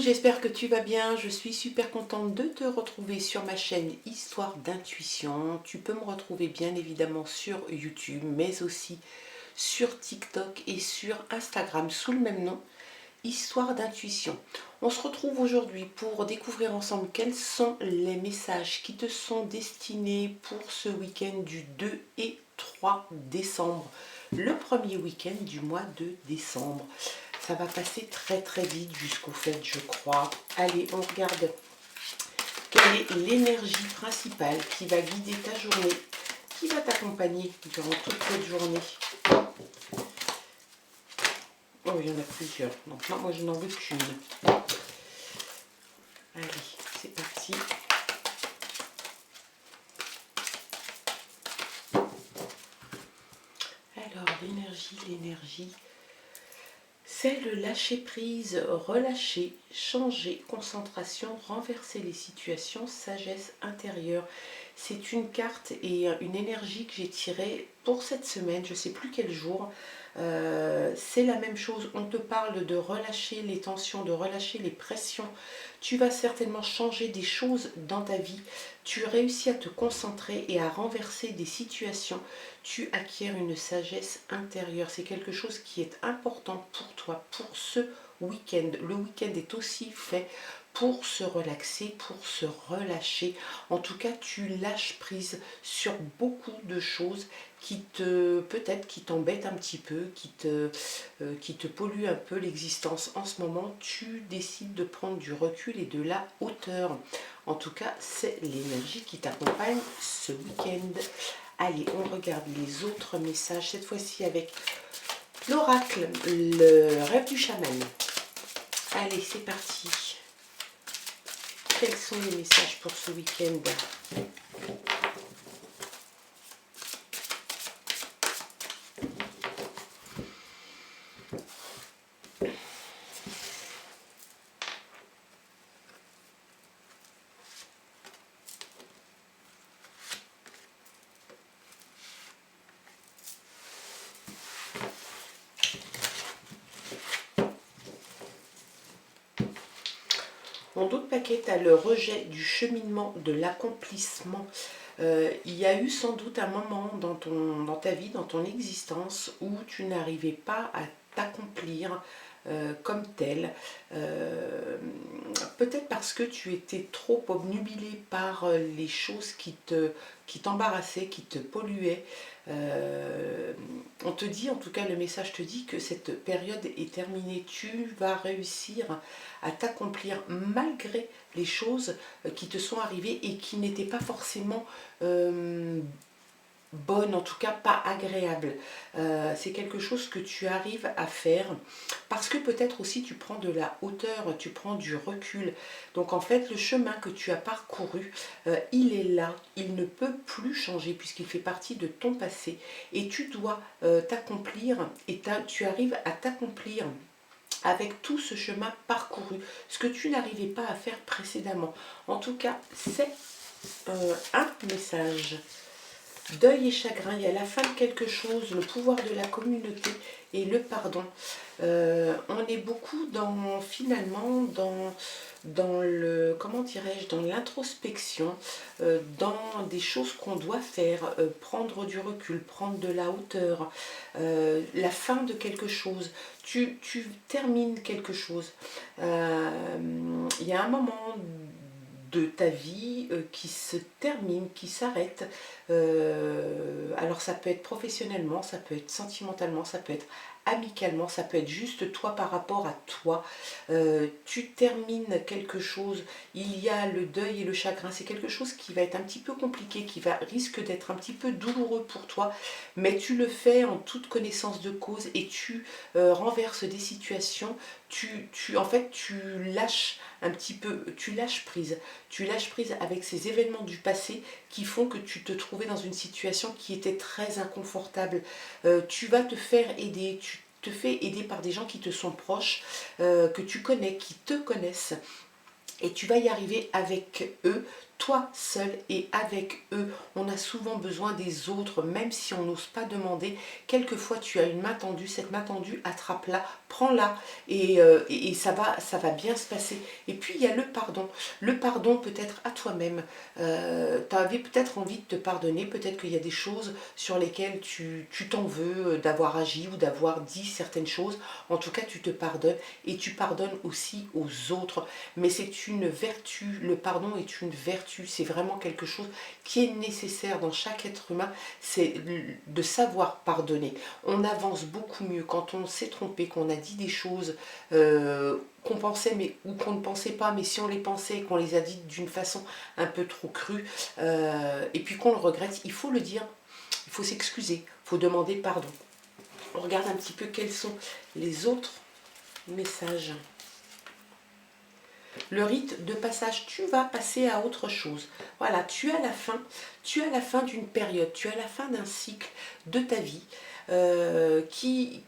j'espère que tu vas bien. Je suis super contente de te retrouver sur ma chaîne Histoire d'intuition. Tu peux me retrouver bien évidemment sur YouTube, mais aussi sur TikTok et sur Instagram sous le même nom, Histoire d'intuition. On se retrouve aujourd'hui pour découvrir ensemble quels sont les messages qui te sont destinés pour ce week-end du 2 et 3 décembre, le premier week-end du mois de décembre. Ça va passer très vite jusqu'au fait, je crois. Allez, on regarde quelle est l'énergie principale qui va guider ta journée, qui va t'accompagner durant toute cette journée. Oh, il y en a plusieurs. Donc là, moi, je n'en veux qu'une. Allez, c'est parti. Alors, l'énergie. C'est le lâcher prise, relâcher, changer, concentration, renverser les situations, sagesse intérieure. C'est une carte et une énergie que j'ai tirée pour cette semaine, je ne sais plus quel jour. C'est la même chose, on te parle de relâcher les tensions, de relâcher les pressions. Tu vas certainement changer des choses dans ta vie. Tu réussis à te concentrer et à renverser des situations. Tu acquiers une sagesse intérieure. C'est quelque chose qui est important pour toi, pour ce week-end. Le week-end est aussi fait pour se relaxer, pour se relâcher. En tout cas, tu lâches prise sur beaucoup de choses qui peut-être qui t'embêtent un petit peu, qui te polluent un peu l'existence en ce moment. Tu décides de prendre du recul et de la hauteur. En tout cas, c'est l'énergie qui t'accompagne ce week-end. Allez, on regarde les autres messages, cette fois-ci avec l'oracle, le rêve du chaman. Allez, c'est parti. Quels sont les messages pour ce week-end? En d'autres paquets, tu as le rejet du cheminement, de l'accomplissement. Il y a eu sans doute un moment dans ta vie, dans ton existence, où tu n'arrivais pas à t'accomplir comme tel. Peut-être parce que tu étais trop obnubilé par les choses qui t'embarrassaient, qui te polluaient. On te dit, en tout cas le message te dit que cette période est terminée. Tu vas réussir à t'accomplir malgré les choses qui te sont arrivées et qui n'étaient pas forcément bonnes, en tout cas pas agréables. C'est quelque chose que tu arrives à faire parce que peut-être aussi tu prends de la hauteur, tu prends du recul. Donc en fait le chemin que tu as parcouru, il est là, il ne peut plus changer puisqu'il fait partie de ton passé et tu dois t'accomplir et tu arrives à t'accomplir avec tout ce chemin parcouru, ce que tu n'arrivais pas à faire précédemment. En tout cas, c'est un message. Deuil et chagrin, il y a la fin de quelque chose, le pouvoir de la communauté et le pardon. On est beaucoup finalement dans le, comment dirais-je, dans l'introspection, dans des choses qu'on doit faire, prendre du recul, prendre de la hauteur, la fin de quelque chose. Tu termines quelque chose. Il y a un moment de ta vie qui se termine, qui s'arrête. Alors ça peut être professionnellement, ça peut être sentimentalement, ça peut être amicalement, ça peut être juste toi par rapport à toi. Tu termines quelque chose, il y a le deuil et le chagrin, c'est quelque chose qui va être un petit peu compliqué, risque d'être un petit peu douloureux pour toi, mais tu le fais en toute connaissance de cause et tu renverses des situations, en fait tu lâches un petit peu, tu lâches prise avec ces événements du passé qui font que tu te trouvais dans une situation qui était très inconfortable. Tu vas te faire aider, tu te fais aider par des gens qui te sont proches, que tu connais, qui te connaissent. Et tu vas y arriver avec eux toi seul et avec eux. On a souvent besoin des autres, même si on n'ose pas demander. Quelquefois, tu as une main tendue, cette main tendue, attrape-la, prends-la et ça va bien se passer. Et puis, il y a le pardon. Le pardon peut-être à toi-même. Tu avais peut-être envie de te pardonner, peut-être qu'il y a des choses sur lesquelles tu t'en veux d'avoir agi ou d'avoir dit certaines choses. En tout cas, tu te pardonnes et tu pardonnes aussi aux autres. Mais c'est une vertu, le pardon est une vertu, c'est vraiment quelque chose qui est nécessaire dans chaque être humain, c'est de savoir pardonner. On avance beaucoup mieux quand on s'est trompé, qu'on a dit des choses qu'on pensait mais ou qu'on ne pensait pas, mais si on les pensait, qu'on les a dites d'une façon un peu trop crue, et puis qu'on le regrette, il faut le dire, il faut s'excuser, il faut demander pardon. On regarde un petit peu quels sont les autres messages. Le rite de passage, tu vas passer à autre chose. Voilà, tu es à la fin d'une période, tu es à la fin d'un cycle de ta vie qui...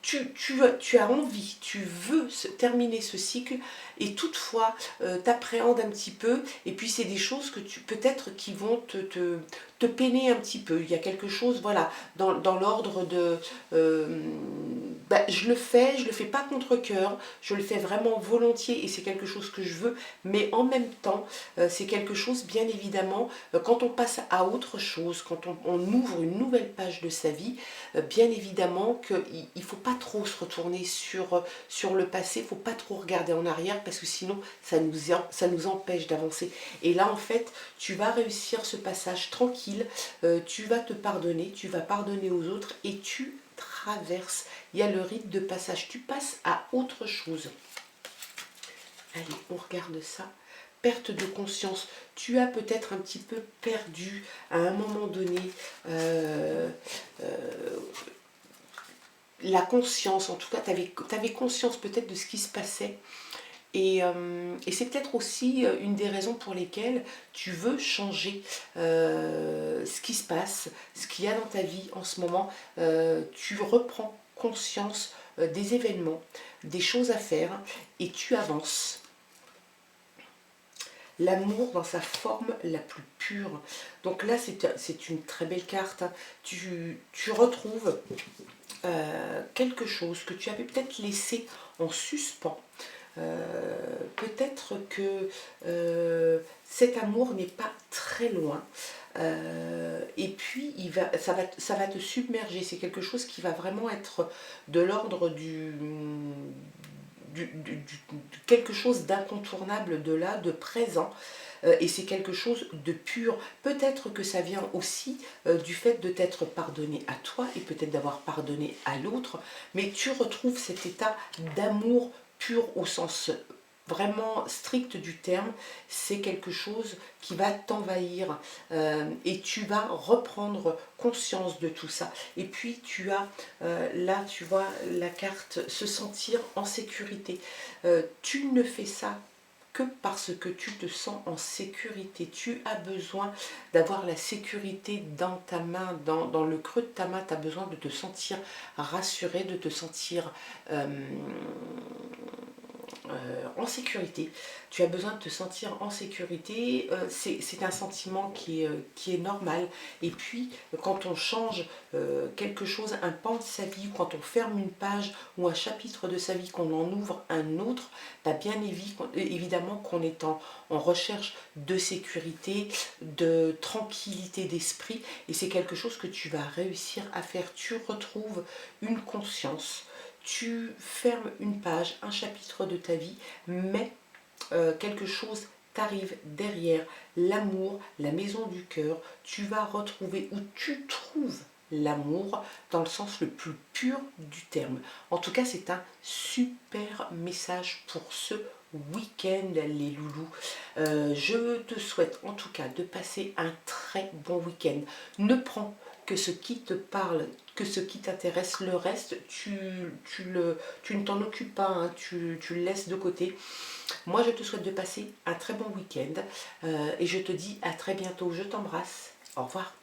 Tu as envie, tu veux terminer ce cycle et toutefois t'appréhendes un petit peu et puis c'est des choses que tu peut-être qui vont te peiner un petit peu. Il y a quelque chose, voilà, dans l'ordre de je le fais pas contre cœur, je le fais vraiment volontiers et c'est quelque chose que je veux, mais en même temps, c'est quelque chose, bien évidemment, quand on passe à autre chose, quand on ouvre une nouvelle page de sa vie, bien évidemment qu'il ne faut pas trop se retourner sur le passé, il ne faut pas trop regarder en arrière parce que sinon ça nous empêche d'avancer. Et là en fait, tu vas réussir ce passage tranquille, tu vas te pardonner, tu vas pardonner aux autres et tu traverses. Il y a le rite de passage, tu passes à autre chose. Allez, on regarde ça. Perte de conscience, tu as peut-être un petit peu perdu à un moment donné la conscience, en tout cas tu avais conscience peut-être de ce qui se passait et c'est peut-être aussi une des raisons pour lesquelles tu veux changer ce qui se passe, ce qu'il y a dans ta vie en ce moment. Tu reprends conscience des événements, des choses à faire et tu avances. L'amour dans sa forme la plus pure. Donc là, c'est une très belle carte. Tu retrouves quelque chose que tu avais peut-être laissé en suspens. Peut-être que cet amour n'est pas très loin. Et puis ça va te submerger. C'est quelque chose qui va vraiment être de l'ordre quelque chose d'incontournable de là, de présent, et c'est quelque chose de pur. Peut-être que ça vient aussi du fait de t'être pardonné à toi et peut-être d'avoir pardonné à l'autre, mais tu retrouves cet état d'amour pur au sens vraiment strict du terme. C'est quelque chose qui va t'envahir et tu vas reprendre conscience de tout ça. Et puis tu as là, tu vois la carte se sentir en sécurité. Tu ne fais ça que parce que tu te sens en sécurité. Tu as besoin d'avoir la sécurité dans ta main, dans le creux de ta main. Tu as besoin de te sentir rassuré, de te sentir en sécurité. Tu as besoin de te sentir en sécurité. C'est un sentiment qui est normal. Et puis, quand on change quelque chose, un pan de sa vie, quand on ferme une page ou un chapitre de sa vie, qu'on en ouvre un autre, bah bien évidemment qu'on est en recherche de sécurité, de tranquillité d'esprit. Et c'est quelque chose que tu vas réussir à faire. Tu retrouves une conscience. Tu fermes une page, un chapitre de ta vie, mais quelque chose t'arrive derrière, l'amour, la maison du cœur, tu vas retrouver où tu trouves l'amour dans le sens le plus pur du terme. En tout cas, c'est un super message pour ce week-end, les loulous. Je te souhaite en tout cas de passer un très bon week-end. Ne prends que ce qui te parle, que ce qui t'intéresse, le reste, tu ne t'en occupes pas, hein, tu le laisses de côté. Moi, je te souhaite de passer un très bon week-end et je te dis à très bientôt. Je t'embrasse. Au revoir.